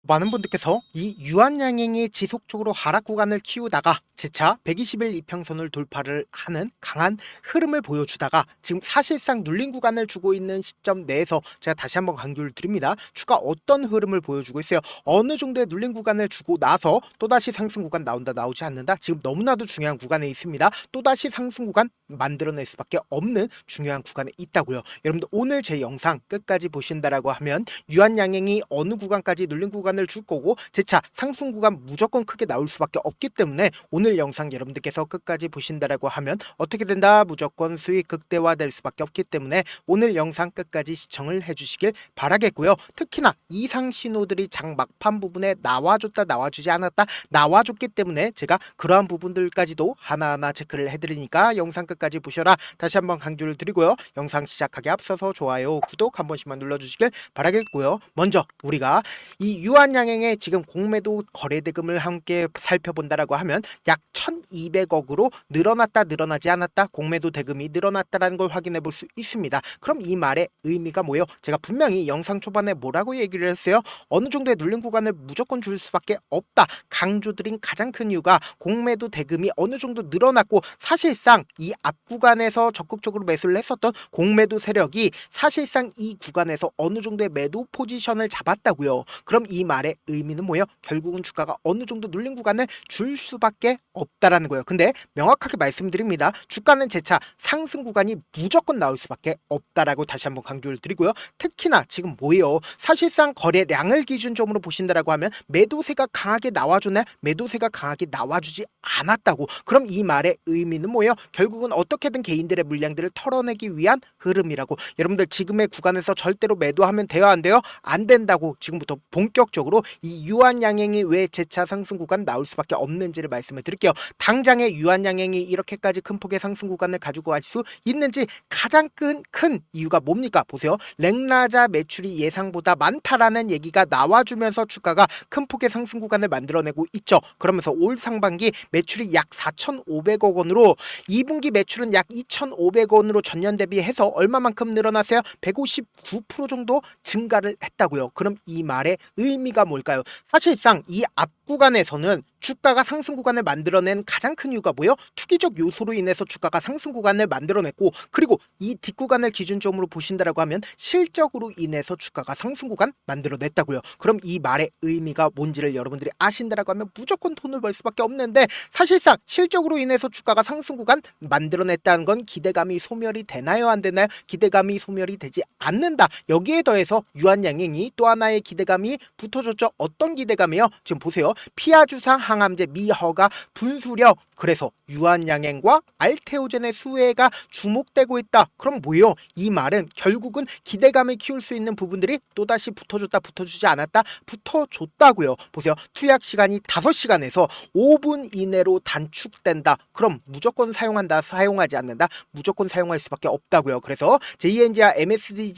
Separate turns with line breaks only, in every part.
많은 분들께서 이 유한양행이 지속적으로 하락 구간을 키우다가 재차 120일 이평선을 돌파를 하는 강한 흐름을 보여주다가 지금 사실상 눌린 구간을 주고 있는 시점 내에서 제가 다시 한번 강조를 드립니다. 주가 어떤 흐름을 보여주고 있어요? 어느 정도의 눌린 구간을 주고 나서 또다시 상승 구간 나온다 나오지 않는다? 지금 너무나도 중요한 구간에 있습니다. 또다시 상승 구간 만들어낼 수밖에 없는 중요한 구간에 있다고요. 여러분들 오늘 제 영상 끝까지 보신다라고 하면 유한양행이 어느 구간까지 눌린 구간을 줄 거고 재차 상승 구간 무조건 크게 나올 수밖에 없기 때문에 오늘 영상 여러분들께서 끝까지 보신다라고 하면 어떻게 된다? 무조건 수익 극대화될 수밖에 없기 때문에 오늘 영상 끝까지 시청을 해주시길 바라겠고요. 특히나 이상 신호들이 장 막판 부분에 나와줬다 나와주지 않았다 나와줬기 때문에 제가 그러한 부분들까지도 하나하나 체크를 해드리니까 영상 끝까지 보셔라 다시 한번 강조를 드리고요. 영상 시작하기 앞서서 좋아요 구독 한 번씩만 눌러주시길 바라겠고요. 먼저 우리가 이 유한양행의 지금 공매도 거래대금을 함께 살펴본다라고 하면 약 1200억으로 늘어났다 늘어나지 않았다 공매도 대금이 늘어났다라는 걸 확인해 볼 수 있습니다. 그럼 이 말의 의미가 뭐예요? 제가 분명히 영상 초반에 뭐라고 얘기를 했어요? 어느 정도의 눌린 구간을 무조건 줄 수밖에 없다 강조드린 가장 큰 이유가 공매도 대금이 어느 정도 늘어났고 사실상 이 앞 구간에서 적극적으로 매수를 했었던 공매도 세력이 사실상 이 구간에서 어느 정도의 매도 포지션을 잡았다고요. 그럼 이 말의 의미는 뭐예요? 결국은 주가가 어느 정도 눌린 구간을 줄 수밖에 없다라는 거예요. 근데 명확하게 말씀드립니다. 주가는 재차 상승 구간이 무조건 나올 수밖에 없다라고 다시 한번 강조를 드리고요. 특히나 지금 뭐예요? 사실상 거래량을 기준점으로 보신다라고 하면 매도세가 강하게 나와주네? 매도세가 강하게 나와주지 않았다고. 그럼 이 말의 의미는 뭐예요? 결국은 어떻게든 개인들의 물량들을 털어내기 위한 흐름이라고. 여러분들 지금의 구간에서 절대로 매도하면 돼요 안 돼요? 안 된다고 지금부터 본격적으로 이 유한양행이 왜 재차 상승 구간 나올 수밖에 없는지를 말씀을 드릴게요. 당장의 유한양행이 이렇게까지 큰 폭의 상승 구간을 가지고 갈 수 있는지 가장 큰 이유가 뭡니까? 보세요. 랭라자 매출이 예상보다 많다라는 얘기가 나와주면서 주가가 큰 폭의 상승 구간을 만들어내고 있죠. 그러면서 올 상반기 매출이 약 4,500억 원으로 2분기 매출은 약 2,500원으로 전년 대비해서 얼마만큼 늘어났어요? 159% 정도 증가를 했다고요. 그럼 이 말의 의미가 뭘까요? 사실상 이 앞 구간에서는 주가가 상승 구간을 만들어낸 가장 큰 이유가 뭐예요? 투기적 요소로 인해서 주가가 상승 구간을 만들어냈고 그리고 이 뒷구간을 기준점으로 보신다라고 하면 실적으로 인해서 주가가 상승 구간 만들어냈다고요. 그럼 이 말의 의미가 뭔지를 여러분들이 아신다라고 하면 무조건 돈을 벌 수밖에 없는데 사실상 실적으로 인해서 주가가 상승 구간 만들어냈다는 건 기대감이 소멸이 되나요? 안 되나요? 기대감이 소멸이 되지 않는다. 여기에 더해서 유한양행이 또 하나의 기대감이 붙어줬죠. 어떤 기대감이요? 지금 보세요. 피하주상 항암제 미허가 분수력 그래서 유한양행과 알테오젠의 수혜가 주목되고 있다. 그럼 뭐예요? 이 말은 결국은 기대감을 키울 수 있는 부분들이 또다시 붙어줬다 붙어주지 않았다 붙어줬다고요. 보세요. 투약 시간이 5시간에서 5분 이내로 단축된다. 그럼 무조건 사용한다 사용하지 않는다 무조건 사용할 수밖에 없다고요. 그래서 JNG와 MSD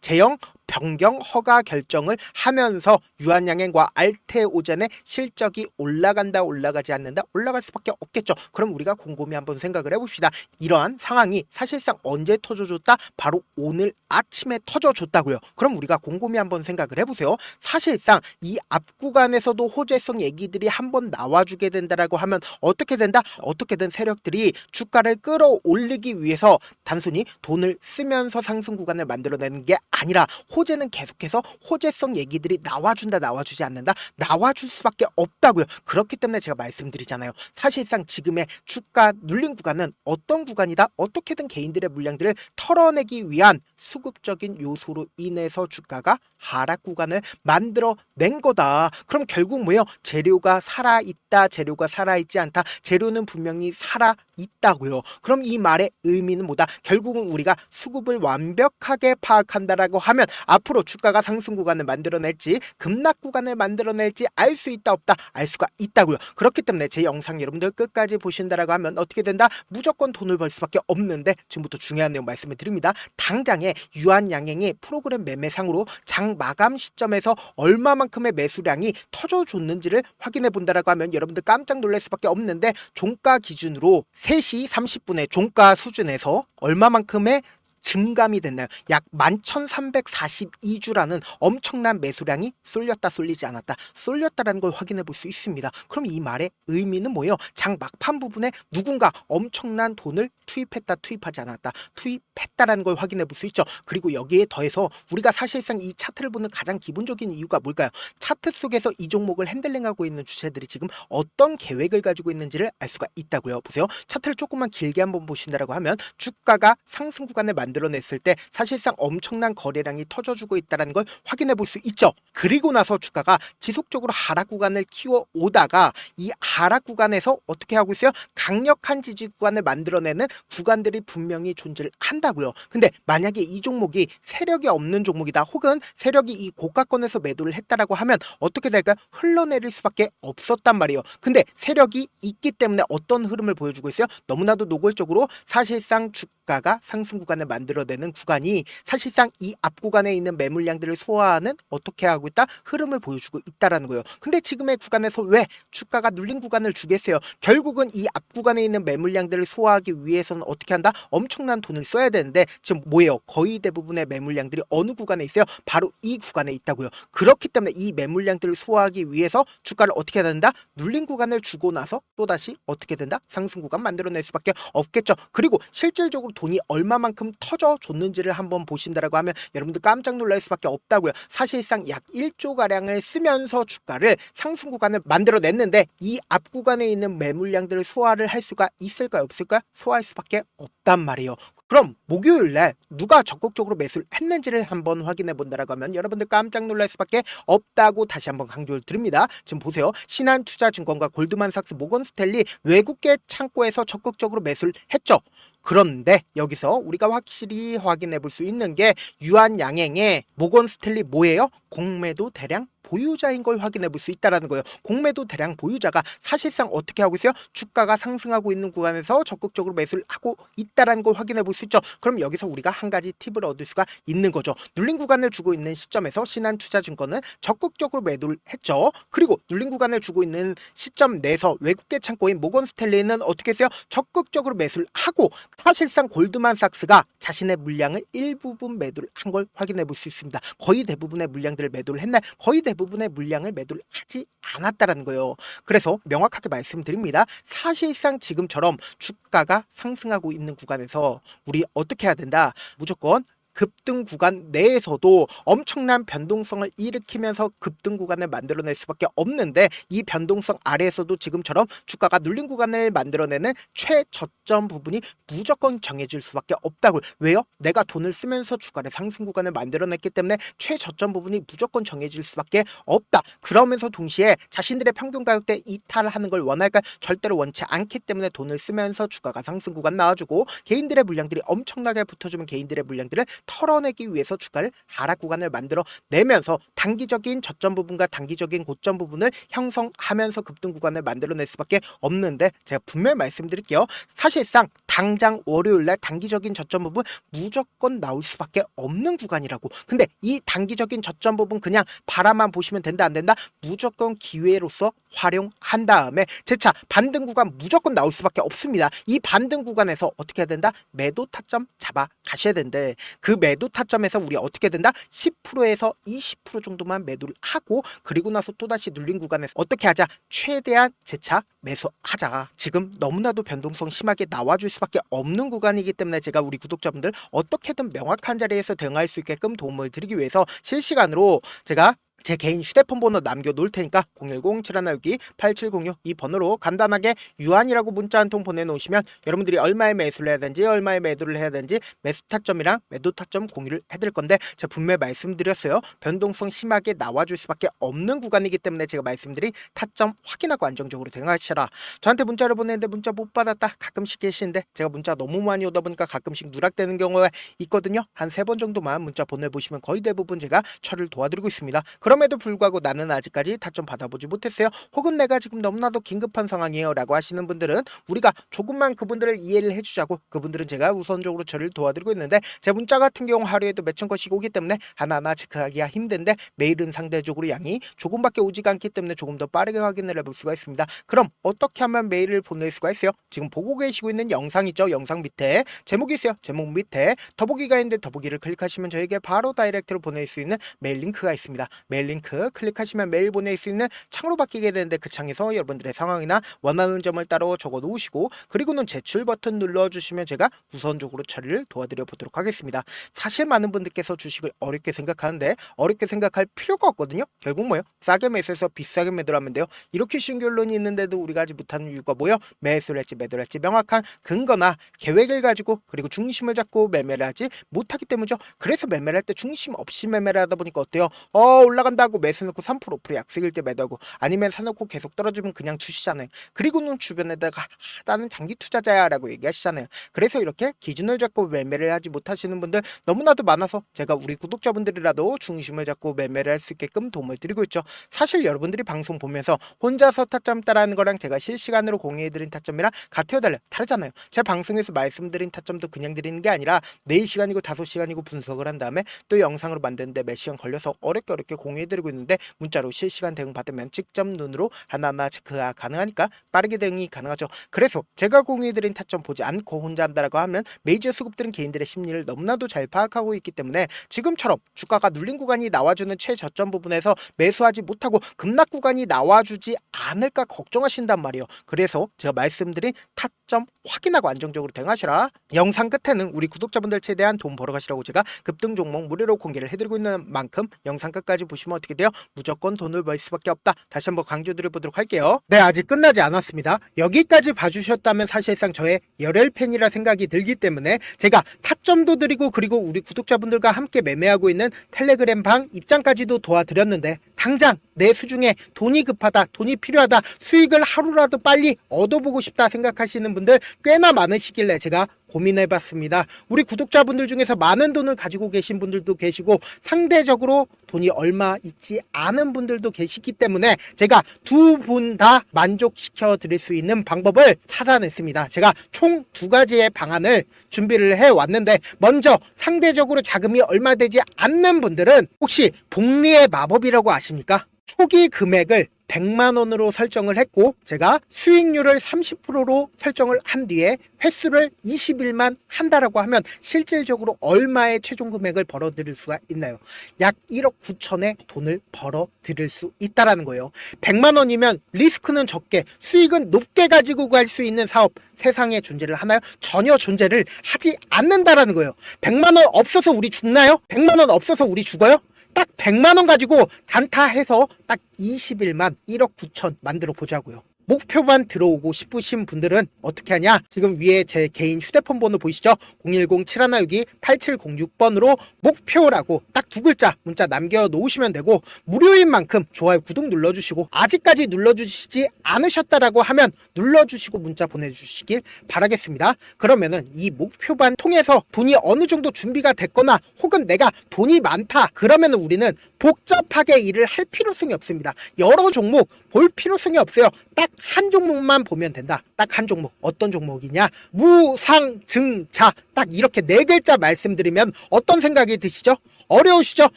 제형 변경 허가 결정을 하면서 유한양행과 알테오젠의 실적이 올라간다 올라가지 않는다 올라갈 수밖에 없겠죠. 그럼 우리가 곰곰이 한번 생각을 해봅시다. 이러한 상황이 사실상 언제 터져줬다? 바로 오늘 아침에 터져줬다고요. 그럼 우리가 곰곰이 한번 생각을 해보세요. 사실상 이 앞 구간에서도 호재성 얘기들이 한번 나와주게 된다라고 하면 어떻게 된다? 어떻게든 세력들이 주가를 끌어올리기 위해서 단순히 돈을 쓰면서 상승 구간을 만들어내는 게 아니라 호재는 계속해서 호재성 얘기들이 나와준다 나와주지 않는다 나와줄 수밖에 없다고요. 그렇기 때문에 제가 말씀드리잖아요. 사실상 지금의 주가 눌린 구간은 어떤 구간이다 어떻게든 개인들의 물량들을 털어내기 위한 수급적인 요소로 인해서 주가가 하락 구간을 만들어낸 거다. 그럼 결국 뭐예요? 재료가 살아있다 재료가 살아있지 않다 재료는 분명히 살아있다고요. 그럼 이 말의 의미는 뭐다? 결국은 우리가 수급을 완벽하게 파악한다라고 하면 앞으로 주가가 상승 구간을 만들어낼지 급락 구간을 만들어낼지 알 수 있다 없다? 알 수가 있다고요. 그렇기 때문에 제 영상 여러분들 끝까지 보신다라고 하면 어떻게 된다? 무조건 돈을 벌 수밖에 없는데 지금부터 중요한 내용 말씀을 드립니다. 당장에 유한양행이 프로그램 매매상으로 장 마감 시점에서 얼마만큼의 매수량이 터져줬는지를 확인해 본다라고 하면 여러분들 깜짝 놀랄 수밖에 없는데 종가 기준으로 3시 30분에 종가 수준에서 얼마만큼의 증감이 됐나요? 약 11,342주라는 엄청난 매수량이 쏠렸다 쏠리지 않았다 쏠렸다라는 걸 확인해 볼 수 있습니다. 그럼 이 말의 의미는 뭐예요? 장 막판 부분에 누군가 엄청난 돈을 투입했다 투입하지 않았다 투입했다라는 걸 확인해 볼 수 있죠. 그리고 여기에 더해서 우리가 사실상 이 차트를 보는 가장 기본적인 이유가 뭘까요? 차트 속에서 이 종목을 핸들링하고 있는 주체들이 지금 어떤 계획을 가지고 있는지를 알 수가 있다고요. 보세요. 차트를 조금만 길게 한번 보신다라고 하면 주가가 상승 구간을 만들어냈을 때 사실상 엄청난 거래량이 터져주고 있다는 걸 확인해 볼 수 있죠. 그리고 나서 주가가 지속적으로 하락 구간을 키워 오다가 이 하락 구간에서 어떻게 하고 있어요? 강력한 지지 구간을 만들어내는 구간들이 분명히 존재를 한다고요. 근데 만약에 이 종목이 세력이 없는 종목이다 혹은 세력이 이 고가권에서 매도를 했다라고 하면 어떻게 될까요? 흘러내릴 수밖에 없었단 말이에요. 근데 세력이 있기 때문에 어떤 흐름을 보여주고 있어요? 너무나도 노골적으로 사실상 주가가 상승 구간을 만들어내는 구간이 사실상 이 앞 구간에 있는 매물량들을 소화하는 어떻게 하고 있다? 흐름을 보여주고 있다라는 거예요. 근데 지금의 구간에서 왜 주가가 눌린 구간을 주겠어요? 결국은 이 앞 구간에 있는 매물량들을 소화하기 위해서는 어떻게 한다? 엄청난 돈을 써야 되는데 지금 뭐예요? 거의 대부분의 매물량들이 어느 구간에 있어요? 바로 이 구간에 있다고요. 그렇기 때문에 이 매물량들을 소화하기 위해서 주가를 어떻게 해야 된다? 눌린 구간을 주고 나서 또다시 어떻게 된다? 상승 구간 만들어낼 수밖에 없겠죠. 그리고 실질적으로 돈이 얼마만큼 터져줬는지를 한번 보신다라고 하면 여러분들 깜짝 놀랄 수밖에 없다고요. 사실상 약 1조 가량을 쓰면서 주가를 상승 구간을 만들어냈는데 이 앞 구간에 있는 매물량들을 소화를 할 수가 있을까요? 없을까요? 소화할 수밖에 없단 말이에요. 그럼 목요일날 누가 적극적으로 매수를 했는지를 한번 확인해 본다라고 하면 여러분들 깜짝 놀랄 수밖에 없다고 다시 한번 강조를 드립니다. 지금 보세요. 신한투자증권과 골드만삭스, 모건스탠리 외국계 창고에서 적극적으로 매수를 했죠. 그런데 여기서 우리가 확실히 확인해 볼 수 있는 게 유한양행의 모건스탠리 뭐예요? 공매도 대량 보유자인 걸 확인해 볼 수 있다는 거예요. 공매도 대량 보유자가 사실상 어떻게 하고 있어요? 주가가 상승하고 있는 구간에서 적극적으로 매수를 하고 있다는 걸 확인해 볼 수 있죠. 그럼 여기서 우리가 한 가지 팁을 얻을 수가 있는 거죠. 눌린 구간을 주고 있는 시점에서 신한투자증권은 적극적으로 매도를 했죠. 그리고 눌린 구간을 주고 있는 시점 내에서 외국계 창고인 모건스탠리는 어떻게 했어요? 적극적으로 매수를 하고 사실상 골드만삭스가 자신의 물량을 일부분 매도를 한 걸 확인해 볼 수 있습니다. 거의 대부분의 물량들을 매도를 했나요? 거의 대부분의 물량을 매도를 하지 않았다라는 거예요. 그래서 명확하게 말씀드립니다. 사실상 지금처럼 주가가 상승하고 있는 구간에서 우리 어떻게 해야 된다? 무조건 급등 구간 내에서도 엄청난 변동성을 일으키면서 급등 구간을 만들어낼 수밖에 없는데 이 변동성 아래에서도 지금처럼 주가가 눌린 구간을 만들어내는 최저점 부분이 무조건 정해질 수밖에 없다고요. 왜요? 내가 돈을 쓰면서 주가의 상승 구간을 만들어냈기 때문에 최저점 부분이 무조건 정해질 수밖에 없다. 그러면서 동시에 자신들의 평균 가격대 이탈하는 걸 원할까? 절대로 원치 않기 때문에 돈을 쓰면서 주가가 상승 구간 나와주고 개인들의 물량들이 엄청나게 붙어주면 개인들의 물량들을 털어내기 위해서 주가를 하락 구간을 만들어 내면서 단기적인 저점 부분과 단기적인 고점 부분을 형성하면서 급등 구간을 만들어낼 수밖에 없는데 제가 분명히 말씀드릴게요. 사실상 당장 월요일날 단기적인 저점 부분 무조건 나올 수밖에 없는 구간이라고. 근데 이 단기적인 저점 부분 그냥 바라만 보시면 된다 안 된다? 무조건 기회로서 활용한 다음에 재차 반등 구간 무조건 나올 수밖에 없습니다. 이 반등 구간에서 어떻게 해야 된다? 매도 타점 잡아 가셔야 되는데 그 매도 타점에서 우리 어떻게 된다? 10%에서 20% 정도만 매도를 하고 그리고 나서 또다시 눌린 구간에서 어떻게 하자? 최대한 재차 매수하자. 지금 너무나도 변동성 심하게 나와줄 수밖에 없는 구간이기 때문에 제가 우리 구독자분들 어떻게든 명확한 자리에서 대응할 수 있게끔 도움을 드리기 위해서 실시간으로 제가 제 개인 휴대폰 번호 남겨놓을 테니까 010-7162-8706 이 번호로 간단하게 유한이라고 문자 한 통 보내놓으시면 여러분들이 얼마에 매수를 해야 되는지 얼마에 매도를 해야 되는지 매수 타점이랑 매도 타점 공유를 해드릴 건데 제가 분명히 말씀드렸어요. 변동성 심하게 나와줄 수밖에 없는 구간이기 때문에 제가 말씀드린 타점 확인하고 안정적으로 대응하시라. 저한테 문자를 보내는데 문자 못 받았다 가끔씩 계시는데 제가 문자 너무 많이 오다 보니까 가끔씩 누락되는 경우가 있거든요. 한 3번 정도만 문자 보내보시면 거의 대부분 제가 처리를 도와드리고 있습니다. 그럼 그럼에도 불구하고 나는 아직까지 타점 받아보지 못했어요. 혹은 내가 지금 너무나도 긴급한 상황이에요 라고 하시는 분들은 우리가 조금만 그분들을 이해를 해주자고, 그분들은 제가 우선적으로 저를 도와드리고 있는데 제 문자 같은 경우 하루에도 몇천 건씩 오기 때문에 하나하나 체크하기가 힘든데 메일은 상대적으로 양이 조금밖에 오지가 않기 때문에 조금 더 빠르게 확인을 해볼 수가 있습니다. 그럼 어떻게 하면 메일을 보낼 수가 있어요? 지금 보고 계시고 있는 영상 있죠? 영상 밑에 제목이 있어요. 제목 밑에 더보기가 있는데 더보기를 클릭하시면 저에게 바로 다이렉트로 보낼 수 있는 메일 링크가 있습니다. 메일 링크 클릭하시면 메일 보낼 수 있는 창으로 바뀌게 되는데 그 창에서 여러분들의 상황이나 원하는 점을 따로 적어 놓으시고 그리고는 제출 버튼 눌러주시면 제가 우선적으로 처리를 도와드려 보도록 하겠습니다. 사실 많은 분들께서 주식을 어렵게 생각하는데 어렵게 생각할 필요가 없거든요. 결국 뭐예요? 싸게 매수해서 비싸게 매도를 하면 돼요. 이렇게 쉬운 결론이 있는데도 우리가 하지 못하는 이유가 뭐예요? 매수를 할지 매도를 할지 명확한 근거나 계획을 가지고 그리고 중심을 잡고 매매를 하지 못하기 때문이죠. 그래서 매매를 할 때 중심 없이 매매를 하다 보니까 어때요? 올라간다고 매수 넣고 3% 약속일 때 매도하고 아니면 사놓고 계속 떨어지면 그냥 두시잖아요. 그리고는 주변에다가 나는 장기 투자자야 라고 얘기하시잖아요. 그래서 이렇게 기준을 잡고 매매를 하지 못하시는 분들 너무나도 많아서 제가 우리 구독자분들이라도 중심을 잡고 매매를 할 수 있게끔 도움을 드리고 있죠. 사실 여러분들이 방송 보면서 혼자서 타점 따라하는 거랑 제가 실시간으로 공유해드린 타점이랑 같아요 달라요? 다르잖아요. 제 방송에서 말씀드린 타점도 그냥 드리는 게 아니라 4시간이고 5시간이고 분석을 한 다음에 또 영상으로 만드는데 몇 시간 걸려서 어렵게 공유해드리고 있는데 문자로 실시간 대응 받으면 직접 눈으로 하나하나 체크가 가능하니까 빠르게 대응이 가능하죠. 그래서 제가 공유해드린 타점 보지 않고 혼자 한다라고 하면 메이저 수급들은 개인들의 심리를 너무나도 잘 파악하고 있기 때문에 지금처럼 주가가 눌린 구간이 나와주는 최저점 부분에서 매수하지 못하고 급락 구간이 나와주지 않을까 걱정하신단 말이에요. 그래서 제가 말씀드린 타점 확인하고 안정적으로 대응하시라. 영상 끝에는 우리 구독자분들 최대한 돈 벌어가시라고 제가 급등 종목 무료로 공개를 해드리고 있는 만큼 영상 끝까지 보시면 어떻게 돼요? 무조건 돈을 벌 수밖에 없다. 다시 한번 강조드려보도록 할게요. 네, 아직 끝나지 않았습니다. 여기까지 봐주셨다면 사실상 저의 열혈 팬이라 생각이 들기 때문에 제가 타점도 드리고 그리고 우리 구독자분들과 함께 매매하고 있는 텔레그램 방 입장까지도 도와드렸는데 당장 내 수중에 돈이 급하다, 돈이 필요하다, 수익을 하루라도 빨리 얻어보고 싶다 생각하시는 분들 꽤나 많으시길래 제가 고민해봤습니다. 우리 구독자분들 중에서 많은 돈을 가지고 계신 분들도 계시고 상대적으로 돈이 얼마 있지 않은 분들도 계시기 때문에 제가 두 분 다 만족시켜 드릴 수 있는 방법을 찾아냈습니다. 제가 총 2가지의 방안을 준비를 해왔는데 먼저 상대적으로 자금이 얼마 되지 않는 분들은 혹시 복리의 마법이라고 아십니까? 초기 금액을 100만원으로 설정을 했고 제가 수익률을 30%로 설정을 한 뒤에 횟수를 20일만 한다라고 하면 실질적으로 얼마의 최종 금액을 벌어들일 수가 있나요? 약 1억 9천의 돈을 벌어들일 수 있다라는 거예요. 100만원이면 리스크는 적게 수익은 높게 가지고 갈 수 있는 사업 세상에 존재를 하나요? 전혀 존재를 하지 않는다라는 거예요. 100만원 없어서 우리 죽나요? 100만원 없어서 우리 죽어요? 딱 100만원 가지고 단타해서 딱 20일만 1억 9천 만들어 보자고요. 목표만 들어오고 싶으신 분들은 어떻게 하냐? 지금 위에 제 개인 휴대폰 번호 보이시죠? 010-7162-8706번으로 목표라고 딱 2글자 문자 남겨놓으시면 되고 무료인 만큼 좋아요 구독 눌러주시고 아직까지 눌러주시지 않으셨다라고 하면 눌러주시고 문자 보내주시길 바라겠습니다. 그러면은 이 목표반 통해서 돈이 어느 정도 준비가 됐거나 혹은 내가 돈이 많다 그러면은 우리는 복잡하게 일을 할 필요성이 없습니다. 여러 종목 볼 필요성이 없어요. 딱 한 종목만 보면 된다. 딱 한 종목. 어떤 종목이냐? 무상증자. 딱 이렇게 4글자 말씀드리면 어떤 생각이 드시죠? 어려우시죠?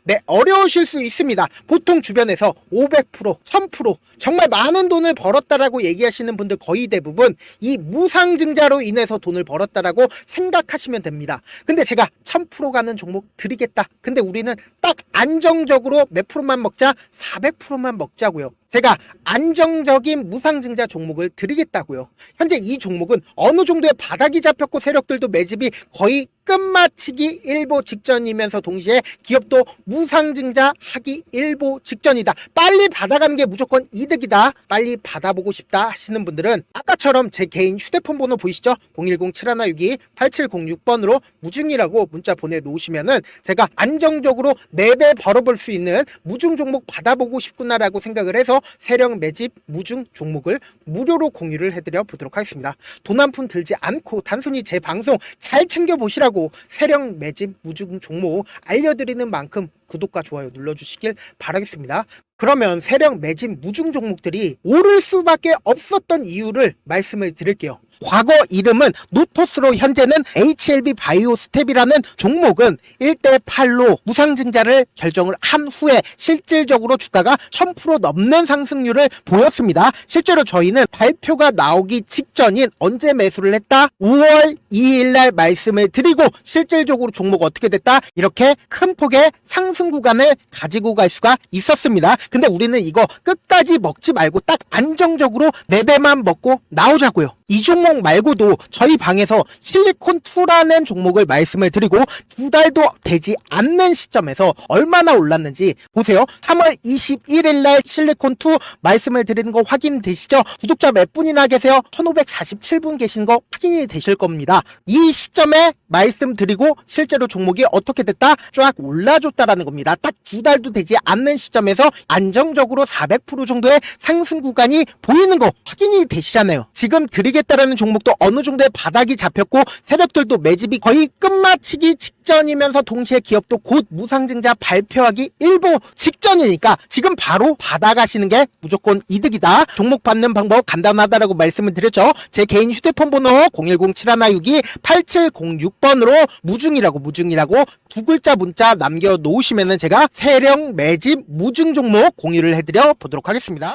네, 어려우실 수 있습니다. 보통 주변에서 500%, 1000% 정말 많은 돈을 벌었다라고 얘기하시는 분들 거의 대부분 이 무상증자로 인해서 돈을 벌었다라고 생각하시면 됩니다. 근데 제가 1000% 가는 종목 드리겠다. 근데 우리는 딱 안정적으로 몇 프로만 먹자? 400%만 먹자고요. 제가 안정적인 무상증자 종목을 드리겠다고요. 현재 이 종목은 어느 정도의 바닥이 잡혔고 세력들도 매집이 거의 끝마치기 일보 직전이면서 동시에 기업도 무상증자 하기 일보 직전이다. 빨리 받아가는 게 무조건 이득이다. 빨리 받아보고 싶다 하시는 분들은 아까처럼 제 개인 휴대폰 번호 보이시죠? 010-7162-8706번으로 무중이라고 문자 보내놓으시면은 제가 안정적으로 4배 벌어볼 수 있는 무중 종목 받아보고 싶구나라고 생각을 해서 세력 매집 무중 종목을 무료로 공유를 해드려 보도록 하겠습니다. 돈 한 푼 들지 않고 단순히 제 방송 잘 챙겨보시라고 세력 매집 무중 종목 알려드리는 만큼 구독과 좋아요 눌러주시길 바라겠습니다. 그러면 세력 매집 무중 종목들이 오를 수밖에 없었던 이유를 말씀을 드릴게요. 과거 이름은 노토스로 현재는 HLB 바이오스텝이라는 종목은 1대8로 무상증자를 결정을 한 후에 실질적으로 주가가 1000% 넘는 상승률을 보였습니다. 실제로 저희는 발표가 나오기 직전인 언제 매수를 했다? 5월 2일날 말씀을 드리고 실질적으로 종목 어떻게 됐다? 이렇게 큰 폭의 상승 구간을 가지고 갈 수가 있었습니다. 근데 우리는 이거 끝까지 먹지 말고 딱 안정적으로 4배만 먹고 나오자고요. 이 종목 말고도 저희 방에서 실리콘2라는 종목을 말씀을 드리고 2달도 되지 않는 시점에서 얼마나 올랐는지 보세요. 3월 21일 날 실리콘2 말씀을 드리는 거 확인되시죠? 구독자 몇 분이나 계세요? 1547분 계신 거 확인이 되실 겁니다. 이 시점에 말씀드리고 실제로 종목이 어떻게 됐다? 쫙 올라줬다라는 겁니다. 딱 2달도 되지 않는 시점에서 안정적으로 400% 정도의 상승 구간이 보이는 거 확인이 되시잖아요. 지금 드리겠다라는 종목도 어느 정도의 바닥이 잡혔고 세력들도 매집이 거의 끝마치기 직전이면서 동시에 기업도 곧 무상증자 발표하기 일보 직전이니까 지금 바로 받아가시는 게 무조건 이득이다. 종목 받는 방법 간단하다라고 말씀을 드렸죠. 제 개인 휴대폰 번호 010-7162-8706번으로 무중이라고 두 글자 문자 남겨놓으시면은 제가 세력 매집 무중 종목 공유를 해드려 보도록 하겠습니다.